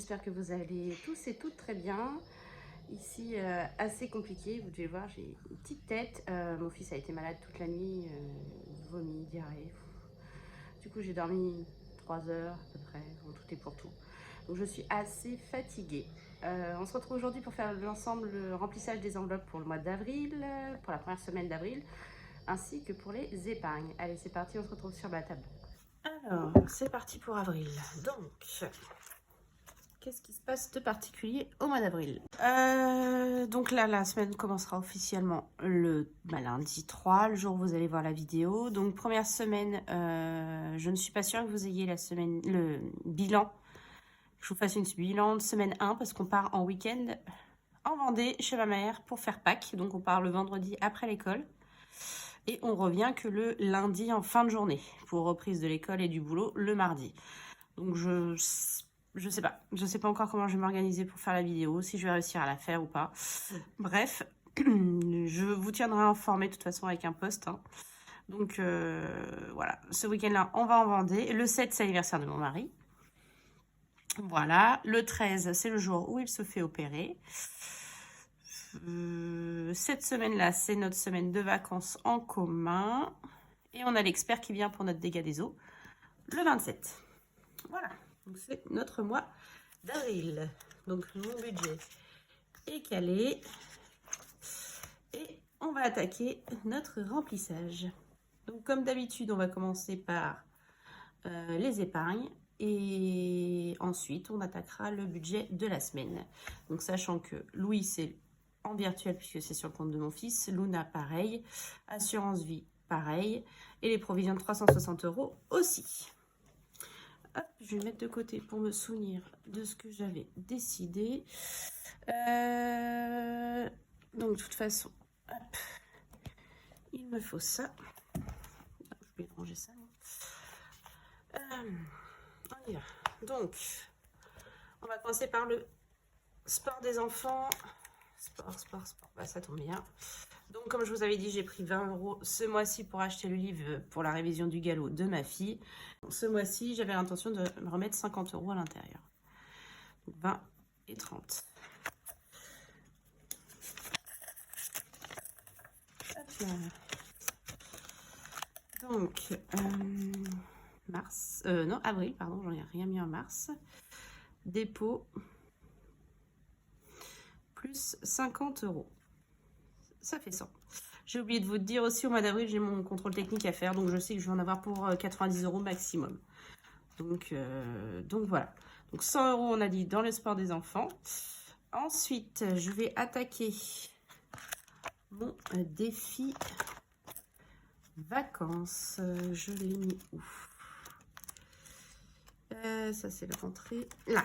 j'espère que vous allez tous et toutes très bien. Ici, assez compliqué, vous devez voir, j'ai une petite tête. Mon fils a été malade toute la nuit, vomi, diarrhée. Du coup, j'ai dormi 3 heures à peu près, en tout et pour tout. Donc, je suis assez fatiguée. On se retrouve aujourd'hui pour faire l'ensemble le remplissage des enveloppes pour le mois d'avril, pour la première semaine d'avril, ainsi que pour les épargnes. Allez, c'est parti, on se retrouve sur ma table. Alors, c'est parti pour avril. Donc, qu'est-ce qui se passe de particulier au mois d'avril? Donc là, la semaine commencera officiellement le lundi 3, le jour où vous allez voir la vidéo. Donc, première semaine, je ne suis pas sûre que vous ayez le bilan. Je vous fasse une bilan de semaine 1 parce qu'on part en week-end en Vendée chez ma mère pour faire Pâques. Donc, on part le vendredi après l'école. Et on revient que le lundi en fin de journée pour reprise de l'école et du boulot le mardi. Donc je sais pas. Je sais pas encore comment je vais m'organiser pour faire la vidéo, si je vais réussir à la faire ou pas. Bref, je vous tiendrai informé de toute façon avec un post. Hein. Donc voilà, ce week-end-là, on va en Vendée. Le 7, c'est l'anniversaire de mon mari. Voilà, le 13, c'est le jour où il se fait opérer. Cette semaine-là, c'est notre semaine de vacances en commun. Et on a l'expert qui vient pour notre dégât des eaux le 27. Voilà, donc c'est notre mois d'avril. Donc mon budget est calé. Et on va attaquer notre remplissage. Donc comme d'habitude, on va commencer par les épargnes. Et ensuite, on attaquera le budget de la semaine. Donc sachant que Louis, c'est en virtuel puisque c'est sur le compte de mon fils. Luna, pareil. Assurance vie, pareil. Et les provisions de 360 € aussi. Hop, je vais mettre de côté pour me souvenir de ce que j'avais décidé. Donc, de toute façon, hop, il me faut ça. Je vais ranger ça. On y va. Donc, on va commencer par le sport des enfants. Sport. Bah, ça tombe bien. Donc, comme je vous avais dit, j'ai pris 20 € ce mois-ci pour acheter le livre pour la révision du galop de ma fille. Donc, ce mois-ci, j'avais l'intention de me remettre 50 € à l'intérieur. 20 et 30. Hop là. Donc, avril, pardon, j'en ai rien mis en mars. Dépôt, plus 50 €. Ça fait 100. J'ai oublié de vous dire aussi, au mois d'avril, j'ai mon contrôle technique à faire, donc je sais que je vais en avoir pour 90 € maximum. Donc voilà. Donc 100 € on a dit dans le sport des enfants. Ensuite, je vais attaquer mon défi vacances. Je l'ai mis où? Ça c'est la rentrée. Là.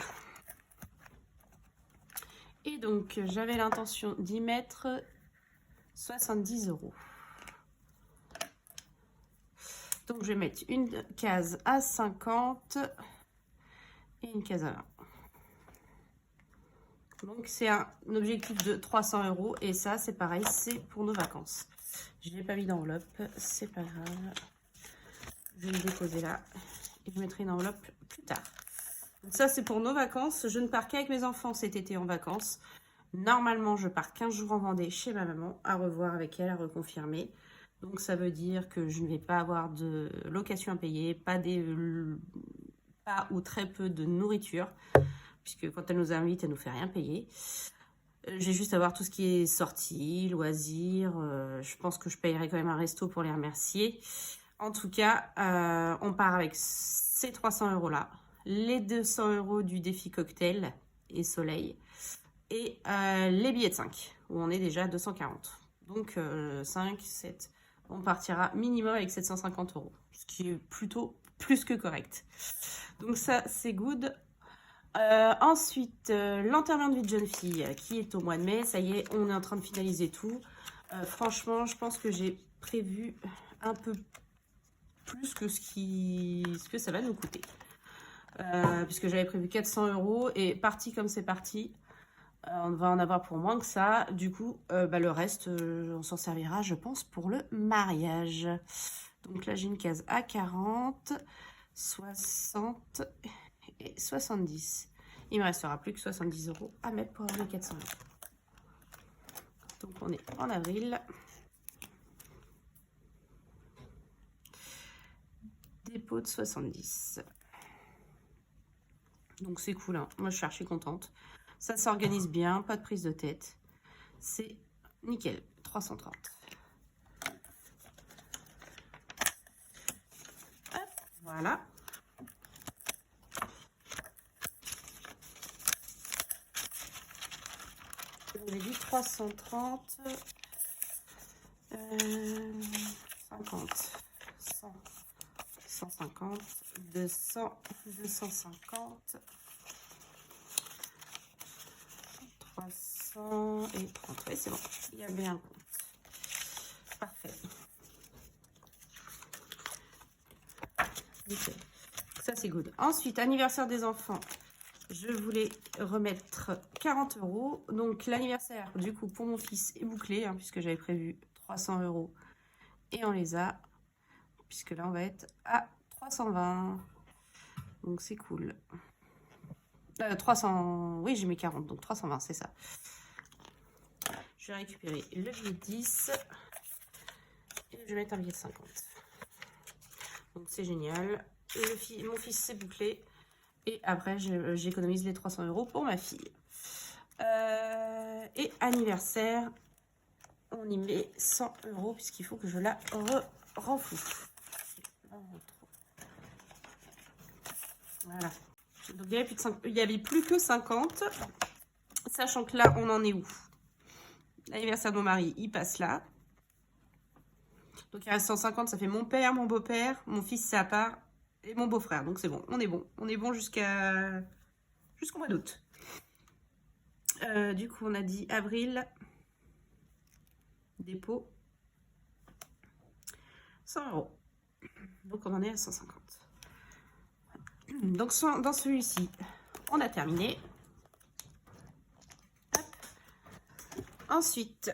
Et donc, j'avais l'intention d'y mettre 70 €. Donc, je vais mettre une case à 50 et une case à 20. Donc, c'est un objectif de 300 € et ça, c'est pareil, c'est pour nos vacances. Je ne l'ai pas mis d'enveloppe, c'est pas grave. Je vais le déposer là et je mettrai une enveloppe plus tard. Donc, ça, c'est pour nos vacances. Je ne pars qu'avec mes enfants cet été en vacances. Normalement, je pars 15 jours en Vendée chez ma maman, à revoir avec elle, à reconfirmer. Donc, ça veut dire que je ne vais pas avoir de location à payer, pas ou très peu de nourriture, puisque quand elle nous invite, elle ne nous fait rien payer. Je vais juste avoir tout ce qui est sortie, loisirs. Je pense que je payerai quand même un resto pour les remercier. En tout cas, on part avec ces 300 € là, les 200 € du défi cocktail et soleil, et les billets de 5, où on est déjà à 240. Donc 5, 7, on partira minimum avec 750 €, ce qui est plutôt plus que correct. Donc ça, c'est good. Ensuite, l'enterrement de vie de jeune fille qui est au mois de mai. Ça y est, on est en train de finaliser tout. Franchement, je pense que j'ai prévu un peu plus que ce que ça va nous coûter. Puisque j'avais prévu 400 € et parti comme c'est parti, on va en avoir pour moins que ça. Du coup, le reste, on s'en servira, je pense, pour le mariage. Donc là, j'ai une case à 40, 60 et 70. Il me restera plus que 70 € à mettre pour avoir les 400 €. Donc on est en avril. Dépôt de 70. Donc c'est cool, hein. Moi je suis archi contente. Ça s'organise bien, pas de prise de tête. C'est nickel. 330. Hop, voilà. J'ai dit 330. 50. 100. 150. 200. 250. 300 et 30. Oui, c'est bon. Il y a bien un compte. Parfait. Nickel. Ça, c'est good. Ensuite, anniversaire des enfants. Je voulais remettre 40 €. Donc, l'anniversaire, du coup, pour mon fils est bouclé, hein, puisque j'avais prévu 300 €. Et on les a, puisque là, on va être à 320. Donc, c'est cool. 300, oui, j'ai mis 40, donc 320, c'est ça. Je vais récupérer le billet de 10 et je vais mettre un billet de 50. Donc c'est génial. Mon fils s'est bouclé et après j'économise les 300 € pour ma fille. Et anniversaire, on y met 100 € puisqu'il faut que je la renfloue. Voilà. Donc il n'y avait plus que 50, sachant que là on en est où? L'anniversaire de mon mari, il passe là. Donc il reste 150, ça fait mon père, mon beau-père, mon fils c'est à part et mon beau-frère. Donc c'est bon, on est bon. On est bon jusqu'au mois d'août. Du coup on a dit avril, dépôt, 100 €. Donc on en est à 150. Donc dans celui-ci, on a terminé. Hop. Ensuite,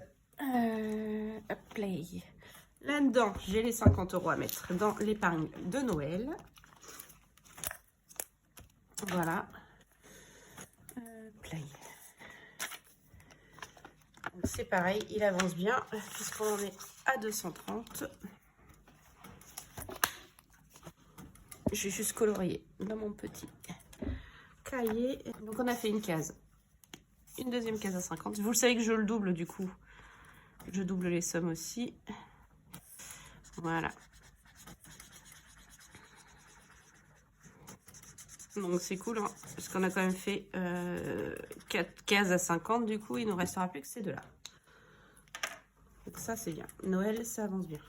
play. Là-dedans, j'ai les 50 € à mettre dans l'épargne de Noël. Voilà. Play. C'est pareil, il avance bien puisqu'on en est à 230. Je vais juste colorier dans mon petit cahier. Donc on a fait une case. Une deuxième case à 50. Vous le savez que je le double du coup. Je double les sommes aussi. Voilà. Donc c'est cool, hein, parce qu'on a quand même fait 4 cases à 50. Du coup, il ne nous restera plus que ces deux-là. Donc ça, c'est bien. Noël, ça avance bien.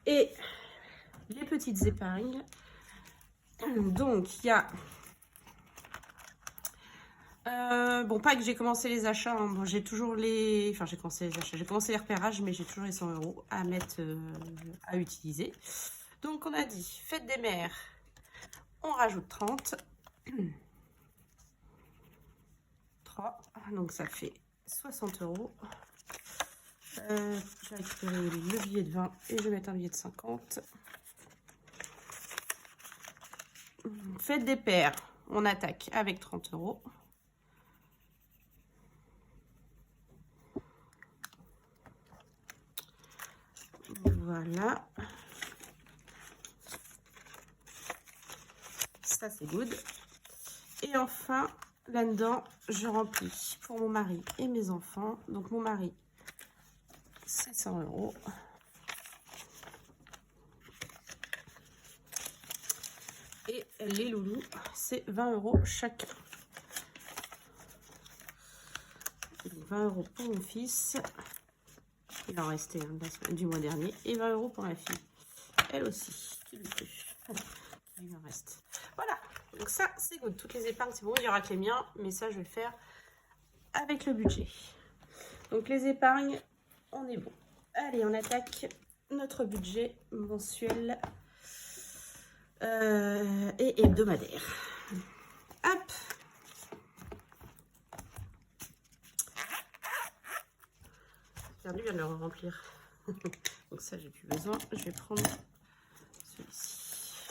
Et les petites épargnes. Donc, il y a... bon, pas que j'ai commencé les achats. Hein. Bon, j'ai toujours les... Enfin, j'ai commencé les achats. J'ai commencé les repérages, mais j'ai toujours les 100 € à mettre, à utiliser. Donc, on a dit fête des mères. On rajoute 30. 3. Donc, ça fait 60 €. Je vais récupérer le billet de 20 et je vais mettre un billet de 50. Fête des pères, on attaque avec 30 €. Voilà. Ça, c'est good. Et enfin, là-dedans, je remplis pour mon mari et mes enfants. Donc, mon mari, c'est 100 €. Et les loulous, c'est 20 € chacun. Donc 20 € pour mon fils. Il en restait du mois dernier. Et 20 € pour ma fille. Elle aussi. Qui lui plus. Il en reste. Voilà. Donc ça, c'est good. Toutes les épargnes, c'est bon. Il y aura que les miens. Mais ça, je vais le faire avec le budget. Donc les épargnes, on est bon. Allez, on attaque notre budget mensuel et hebdomadaire. Hop. Perdu, vient de le remplir. Donc ça, j'ai plus besoin. Je vais prendre celui-ci.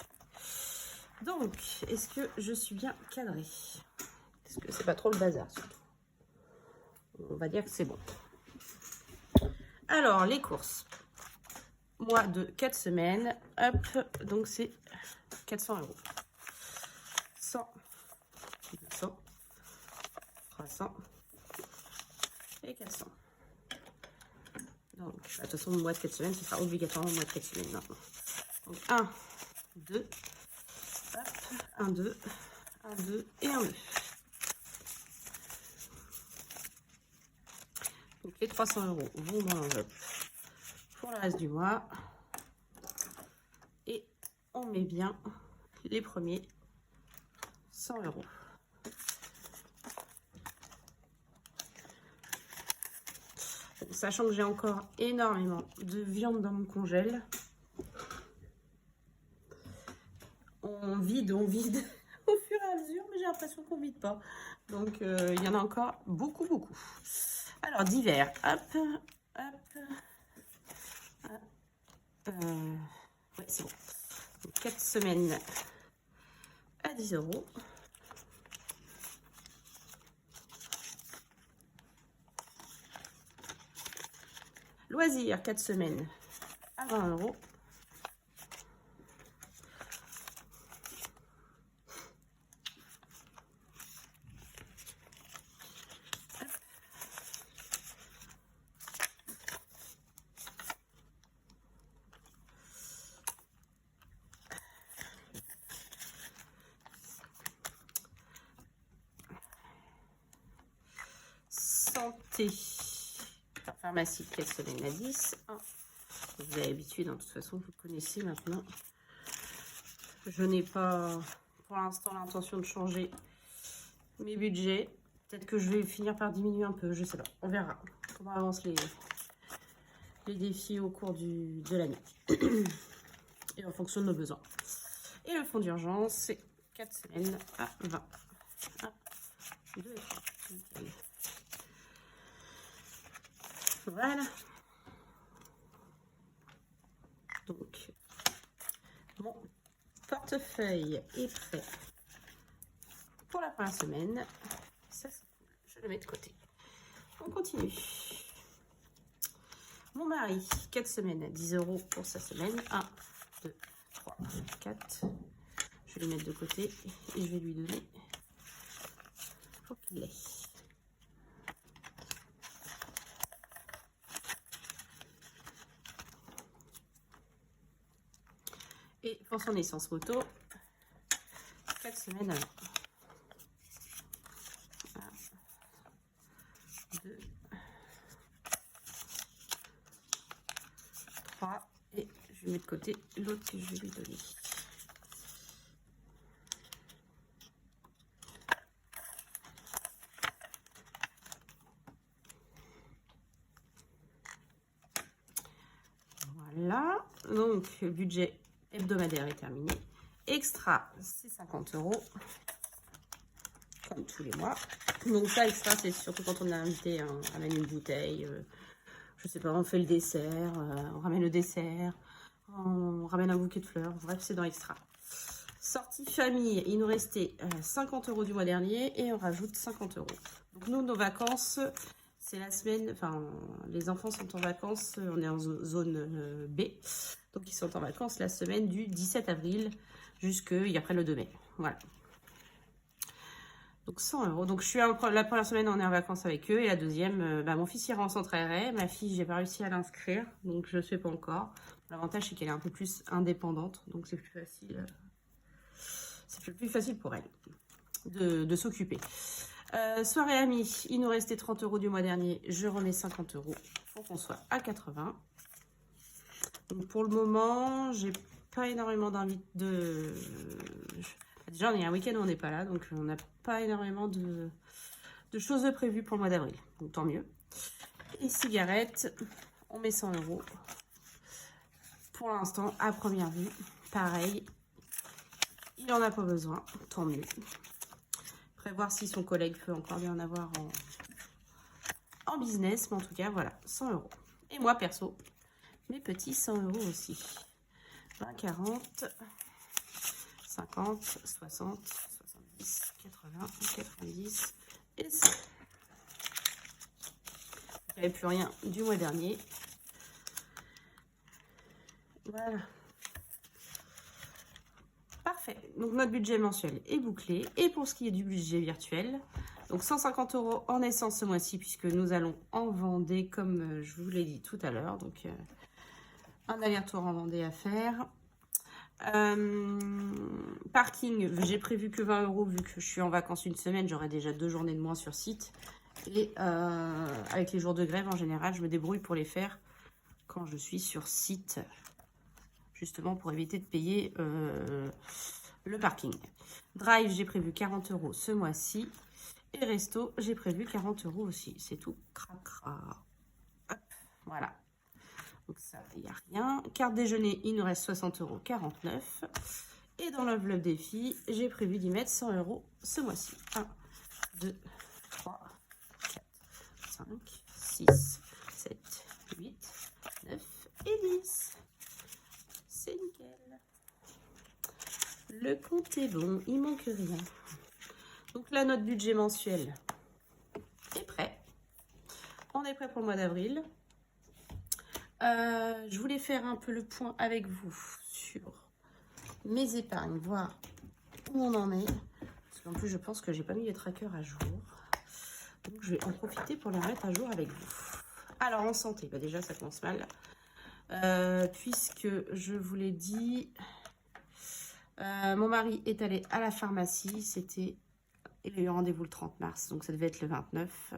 Donc, Donc, est-ce que je suis bien cadrée? Est-ce que c'est pas trop le bazar surtout? On va dire que c'est bon. Alors, les courses. Mois de 4 semaines. Hop, donc c'est 400 €. 100, 200, 300 et 400. Donc, de toute façon, le mois de 4 semaines, ce sera obligatoirement le mois de 4 semaines maintenant. Donc, 1, 2, hop, 1, 2, 1, 2 et 1, 2. Donc, les 300 € vont dans l'enveloppe pour le reste du mois. Et on met bien les premiers 100 €. Sachant que j'ai encore énormément de viande dans mon congèle. On vide au fur et à mesure, mais j'ai l'impression qu'on vide pas. Donc il y en a encore beaucoup. Alors d'hiver, hop, ouais, c'est bon. Donc, 4 semaines à 10 €. Loisirs, 4 semaines à 20 €. Santé, pharmacie, 4 semaines à 10. Vous avez l'habitude, de toute façon, vous connaissez maintenant. Je n'ai pas pour l'instant l'intention de changer mes budgets. Peut-être que je vais finir par diminuer un peu, je sais pas. On verra comment avancent les défis au cours de l'année et en fonction de nos besoins. Et le fonds d'urgence, c'est 4 semaines à 20. 1, 2 et 3. Okay. Voilà. Donc, mon portefeuille est prêt pour la première semaine. Ça, c'est cool. Je le mets de côté. On continue. Mon mari, 4 semaines à 10 € pour sa semaine. 1, 2, 3, 4. Je vais le mettre de côté et je vais lui donner. Faut qu'il l'ait. Et pour son essence moto, 4 semaines avant. 1, 2, 3. Et je vais mettre de côté l'autre que je vais lui donner. Voilà. Donc, le budget hebdomadaire est terminé. Extra, c'est 50 €, comme tous les mois. Donc ça, extra, c'est surtout quand on est invité, hein, on ramène une bouteille, je sais pas, on fait le dessert, on ramène le dessert, on ramène un bouquet de fleurs, bref, c'est dans extra. Sortie famille, il nous restait 50 € du mois dernier et on rajoute 50 €. Donc nous, nos vacances, c'est la semaine, enfin, les enfants sont en vacances, on est en zone B, donc ils sont en vacances la semaine du 17 avril jusqu'après le 2 mai. Voilà. Donc 100 €. Donc je suis la première semaine, on est en vacances avec eux, et la deuxième, mon fils ira en centre aéré, ma fille, j'ai pas réussi à l'inscrire, donc je ne sais pas encore. L'avantage, c'est qu'elle est un peu plus indépendante, donc c'est plus facile. C'est plus facile pour elle de s'occuper. Soirée amis, il nous restait 30 € du mois dernier. Je remets 50 € pour qu'on soit à 80. Donc pour le moment, j'ai pas énormément d'envie de... Déjà, on est un week-end où on n'est pas là, donc on n'a pas énormément de choses de prévues pour le mois d'avril. Donc tant mieux. Et cigarettes, on met 100 €. Pour l'instant, à première vue, pareil. Il n'en a pas besoin, tant mieux. Prévoir si son collègue peut encore bien en avoir en business, mais en tout cas, voilà, 100 €. Et moi, perso, mes petits 100 € aussi. 20, 40, 50, 60, 70, 80, 90 et 100. Il n'y avait plus rien du mois dernier. Voilà. Parfait. Donc notre budget mensuel est bouclé. Et pour ce qui est du budget virtuel, donc 150 € en essence ce mois-ci, puisque nous allons en Vendée, comme je vous l'ai dit tout à l'heure. Donc un aller-retour en Vendée à faire. Parking, j'ai prévu que 20 € vu que je suis en vacances une semaine, j'aurai déjà 2 journées de moins sur site. Et avec les jours de grève, en général, je me débrouille pour les faire quand je suis sur site, justement pour éviter de payer le parking. Drive, j'ai prévu 40 € ce mois-ci. Et resto, j'ai prévu 40 € aussi. C'est tout cracra. Hop, voilà. Donc ça, il n'y a rien. Carte déjeuner, il nous reste 60 €, 49. Et dans l'enveloppe défi, j'ai prévu d'y mettre 100 € ce mois-ci. 1, 2, 3, 4, 5, 6, 7, 8, 9 et 10. C'est nickel. Le compte est bon, il manque rien. Donc là, notre budget mensuel est prêt. On est prêt pour le mois d'avril. Je voulais faire un peu le point avec vous sur mes épargnes, voir où on en est. Parce qu'en plus, je pense que j'ai pas mis les trackers à jour. Donc, je vais en profiter pour les remettre à jour avec vous. Alors, en santé, bah déjà, ça commence mal. Puisque je vous l'ai dit, mon mari est allé à la pharmacie. Il a eu rendez-vous le 30 mars, donc ça devait être le 29.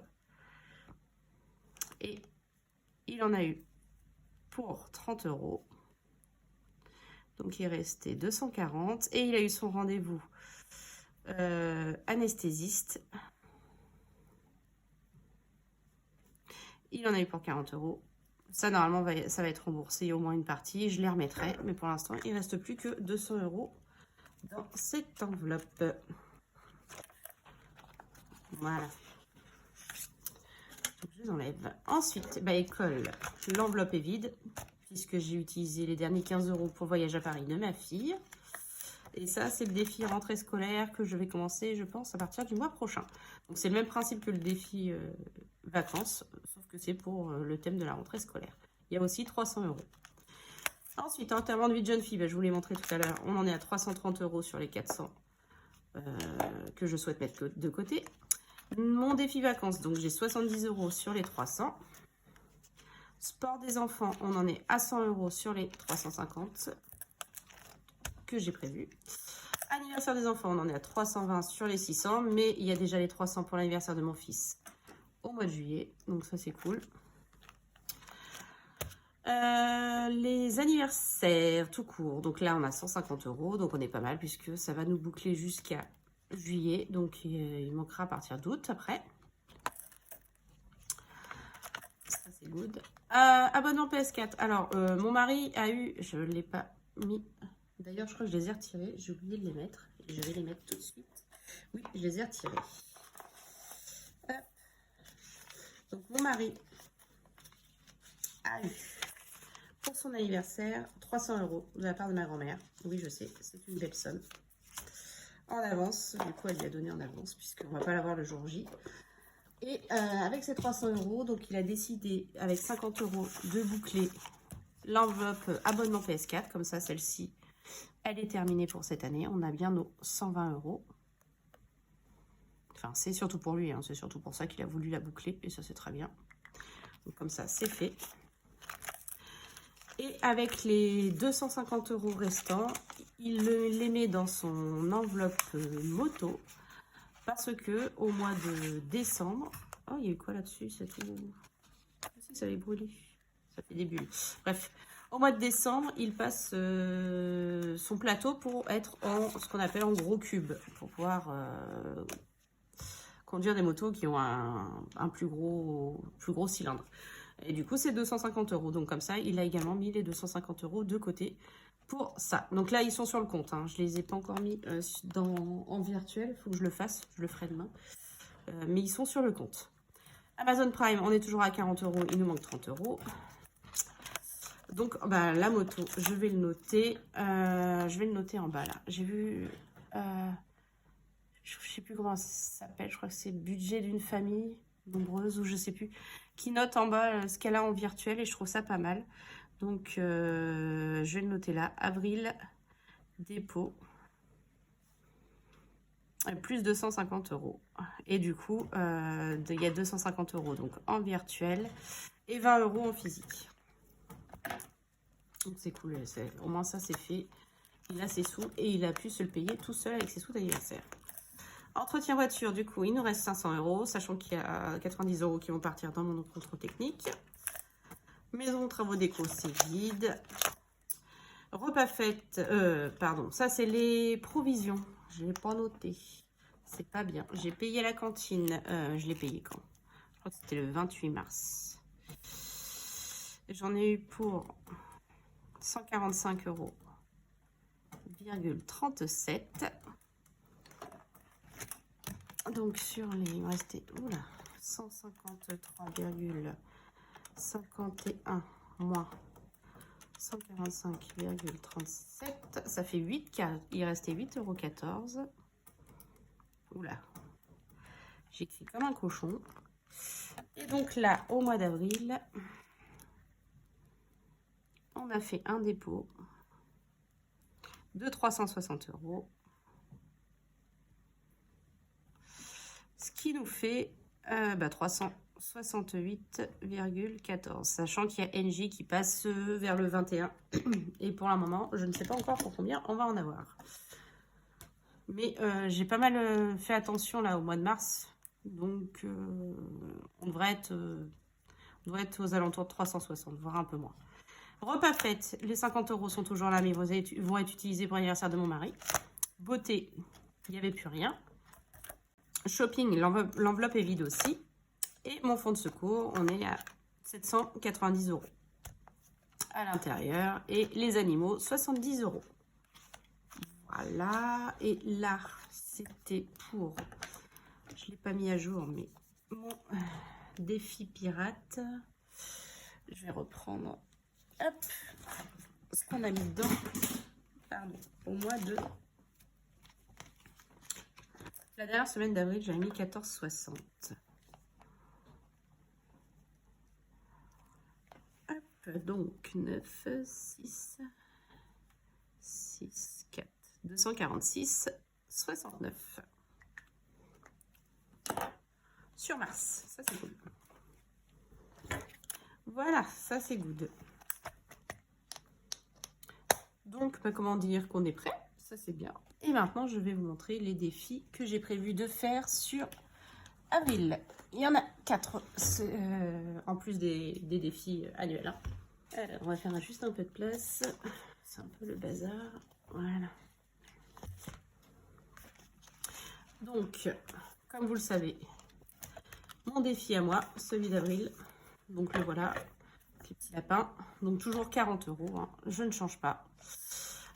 Et il en a eu pour 30 €. Donc, il restait 240. Et il a eu son rendez-vous anesthésiste. Il en a eu pour 40 €. Ça, normalement, ça va être remboursé au moins une partie. Je les remettrai. Mais pour l'instant, il ne reste plus que 200 € dans cette enveloppe. Voilà. Donc, je les enlève. Ensuite, bah, école. L'enveloppe est vide, puisque j'ai utilisé les derniers 15 € pour le voyage à Paris de ma fille. Et ça, c'est le défi rentrée scolaire que je vais commencer, je pense, à partir du mois prochain. Donc, c'est le même principe que le défi vacances, sauf que c'est pour le thème de la rentrée scolaire. Il y a aussi 300 €. Ensuite, enterrement de vie de jeune fille, bah, je vous l'ai montré tout à l'heure. On en est à 330 € sur les 400 que je souhaite mettre de côté. Mon défi vacances, donc j'ai 70 € sur les 300. Sport des enfants, on en est à 100 € sur les 350 que j'ai prévu. Anniversaire des enfants, on en est à 320 sur les 600, mais il y a déjà les 300 pour l'anniversaire de mon fils au mois de juillet, donc ça c'est cool. Les anniversaires tout court, donc là on a 150 €, donc on est pas mal puisque ça va nous boucler jusqu'à juillet, donc il manquera à partir d'août après. Ça c'est good. Abonnement PS4, alors mon mari a eu, je ne l'ai pas mis, d'ailleurs je crois que je les ai retirés, j'ai oublié de les mettre, et je vais les mettre tout de suite. Oui, je les ai retirés. Donc mon mari a eu pour son anniversaire 300 € de la part de ma grand-mère. Oui, je sais, c'est une belle somme. En avance, du coup elle lui a donné en avance puisqu'on ne va pas l'avoir le jour J. Et avec ces 300 €, donc il a décidé avec 50 € de boucler l'enveloppe abonnement PS4. Comme ça, celle-ci, elle est terminée pour cette année. On a bien nos 120 €. Enfin, c'est surtout pour lui, hein, c'est surtout pour ça qu'il a voulu la boucler, et ça c'est très bien. Donc comme ça, c'est fait. Et avec les 250 € restants, il les met dans son enveloppe moto, parce que au mois de décembre... Oh, il y a eu quoi là-dessus? C'est tout... Si, ça avait brûlé. Ça fait des bulles. Bref, au mois de décembre, il passe son plateau pour être en ce qu'on appelle en gros cube, pour pouvoir... conduire des motos qui ont un plus gros cylindre. Et du coup, c'est 250 €. Donc, comme ça, il a également mis les 250 € de côté pour ça. Donc là, ils sont sur le compte. Hein. Je ne les ai pas encore mis en virtuel. Il faut que je le fasse. Je le ferai demain. Mais ils sont sur le compte. Amazon Prime, on est toujours à 40 €. Il nous manque 30 €. Donc, bah, la moto, je vais le noter. Je vais le noter en bas, là. J'ai vu... je sais plus comment ça s'appelle. Je crois que c'est budget d'une famille nombreuse ou je sais plus. Qui note en bas ce qu'elle a en virtuel et je trouve ça pas mal. Donc, je vais le noter là. Avril, dépôt. Plus 250 €. Et du coup, il y a 250 € donc en virtuel et 20 € en physique. Donc c'est cool, au moins ça c'est fait. Il a ses sous et il a pu se le payer tout seul avec ses sous d'anniversaire. Entretien voiture, du coup, il nous reste 500 €, sachant qu'il y a 90 € qui vont partir dans mon contrôle technique. Maison, travaux déco, c'est vide. Repas fête, pardon, ça c'est les provisions. Je n'ai pas noté. C'est pas bien. J'ai payé la cantine. Je l'ai payé quand? Je crois que c'était le 28 mars. J'en ai eu pour 145 €,37. Donc sur les... Il me restait... Oula, 153,51 moins 145,37. Ça fait 8. Il restait 8,14 €. Oula, j'écris comme un cochon. Et donc là, au mois d'avril, on a fait un dépôt de 360 €. Ce qui nous fait 368,14. Sachant qu'il y a NJ qui passe vers le 21. Et pour le moment, je ne sais pas encore pour combien on va en avoir. Mais j'ai pas mal fait attention là au mois de mars. Donc on devrait être aux alentours de 360, voire un peu moins. Repas fête, les 50 € sont toujours là, mais ils vont être utilisés pour l'anniversaire de mon mari. Beauté, il n'y avait plus rien. Shopping, l'enveloppe est vide aussi. Et mon fonds de secours, on est à 790 € à l'intérieur. Et les animaux, 70 €. Voilà, et là, c'était pour, je ne l'ai pas mis à jour, mais mon défi pirate. Je vais reprendre, hop, ce qu'on a mis dedans, pardon, au mois de... La dernière semaine d'avril, j'avais mis 14,60. Hop, donc 9, 6, 6, 4. 246,69 sur Mars. Ça c'est cool. Voilà, ça c'est good. Donc comment dire qu'on est prêt, ça c'est bien. Et maintenant je vais vous montrer les défis que j'ai prévu de faire sur avril. Il y en a 4 en plus des défis annuels. Alors on va faire juste un peu de place. C'est un peu le bazar. Voilà. Donc, comme vous le savez, mon défi à moi, celui d'avril. Donc le voilà, les petits lapins. Donc toujours 40 €, hein, je ne change pas.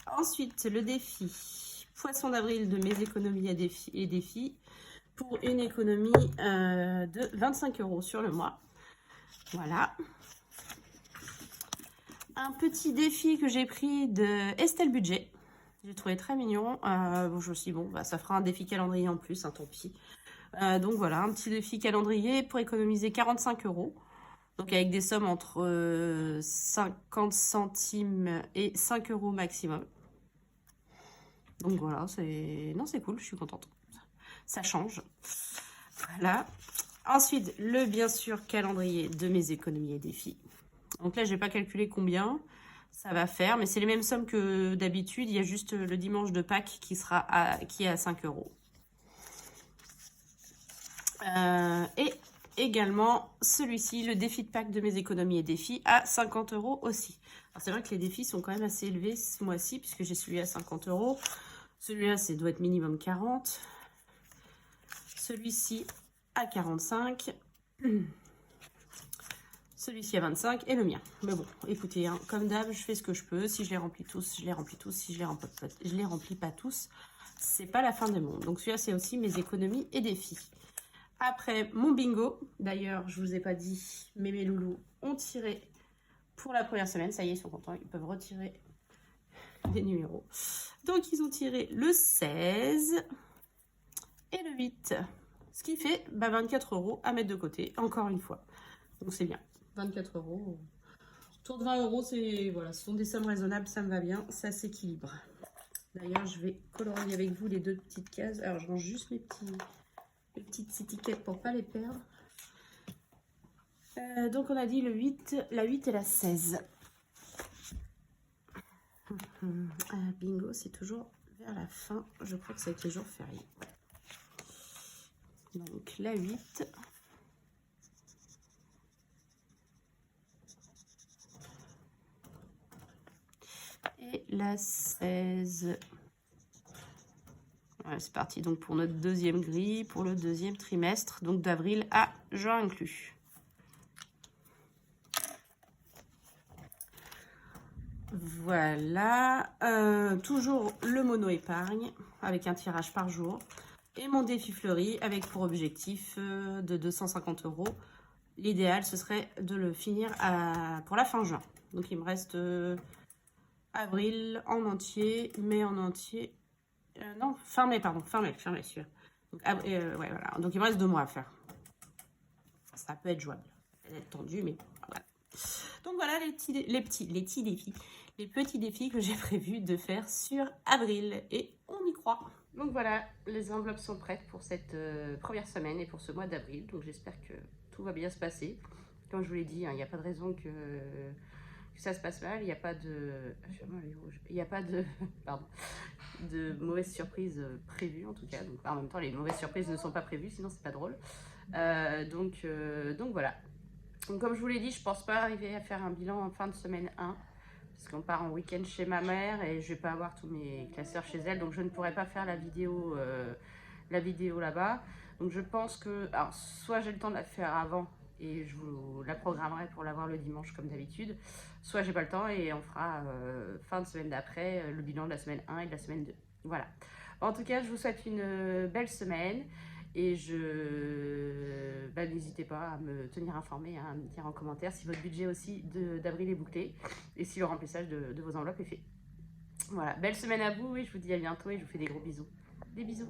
Ensuite, le défi poisson d'avril de mes économies et défis pour une économie de 25 € sur le mois. Voilà. Un petit défi que j'ai pris de Estelle Budget. J'ai trouvé très mignon. Bon, je me suis dit, bon, bah, ça fera un défi calendrier en plus, hein, tant pis. Donc voilà, un petit défi calendrier pour économiser 45 €. Donc avec des sommes entre 50 centimes et 5 € maximum. Donc voilà, c'est cool, je suis contente. Ça change. Voilà. Ensuite, le bien sûr calendrier de mes économies et défis. Donc là, je n'ai pas calculé combien ça va faire, mais c'est les mêmes sommes que d'habitude. Il y a juste le dimanche de Pâques qui est à 5 €. Et également celui-ci, le défi de Pâques de mes économies et défis, à 50 € aussi. Alors c'est vrai que les défis sont quand même assez élevés ce mois-ci, puisque j'ai celui à 50 €. Celui-là, ça doit être minimum 40. Celui-ci à 45. Celui-ci à 25 et le mien. Mais bon, écoutez, hein, comme d'hab, je fais ce que je peux. Si je les remplis tous, je les remplis tous. Si je les remplis pas tous, c'est pas la fin du monde. Donc celui-là, c'est aussi mes économies et défis. Après, mon bingo. D'ailleurs, je vous ai pas dit, mais mes loulous ont tiré pour la première semaine, ça y est, ils sont contents, ils peuvent retirer des numéros. Donc, ils ont tiré le 16 et le 8. Ce qui fait 24 € à mettre de côté, encore une fois. Donc, c'est bien. 24 €. Autour de 20 €, c'est, voilà, ce sont des sommes raisonnables, ça me va bien, ça s'équilibre. D'ailleurs, je vais colorier avec vous les deux petites cases. Alors, je range juste les petites étiquettes pour ne pas les perdre. Donc, on a dit le 8, la 8 et la 16. Bingo, c'est toujours vers la fin. Je crois que c'est les jours fériés. Donc, la 8. Et la 16. Ouais, c'est parti donc pour notre deuxième grille, pour le deuxième trimestre, donc d'avril à juin inclus. Voilà, toujours le mono épargne avec un tirage par jour et mon défi fleuri avec pour objectif de 250 €. L'idéal, ce serait de le finir pour la fin juin. Donc, il me reste avril en entier, mai en entier. Non, fin mai, pardon, fin mai, sûr. Donc, ouais, voilà. Donc, il me reste 2 mois à faire. Ça peut être jouable. Ça va être tendu, mais voilà. Donc, voilà les petits défis que j'ai prévu de faire sur avril. Et on y croit. Donc, voilà, les enveloppes sont prêtes pour cette première semaine et pour ce mois d'avril. Donc, j'espère que tout va bien se passer. Comme je vous l'ai dit, il n'y a pas de raison que ça se passe mal. Il n'y a pas de... Il n'y a pas de... Pardon. De mauvaises surprises prévues en tout cas. Donc, en même temps, les mauvaises surprises ne sont pas prévues, sinon c'est pas drôle. Donc voilà. Donc, comme je vous l'ai dit, je pense pas arriver à faire un bilan en fin de semaine 1 parce qu'on part en week-end chez ma mère et je vais pas avoir tous mes classeurs chez elle, donc je ne pourrai pas faire la vidéo là-bas. Donc je pense que, alors, soit j'ai le temps de la faire avant et je vous la programmerai pour l'avoir le dimanche comme d'habitude, soit j'ai pas le temps et on fera fin de semaine d'après le bilan de la semaine 1 et de la semaine 2. Voilà. En tout cas, je vous souhaite une belle semaine et n'hésitez pas à me tenir informé, à me dire en commentaire si votre budget aussi d'avril est bouclé et si le remplissage de vos enveloppes est fait. Voilà, belle semaine à vous et je vous dis à bientôt et je vous fais des gros bisous. Des bisous.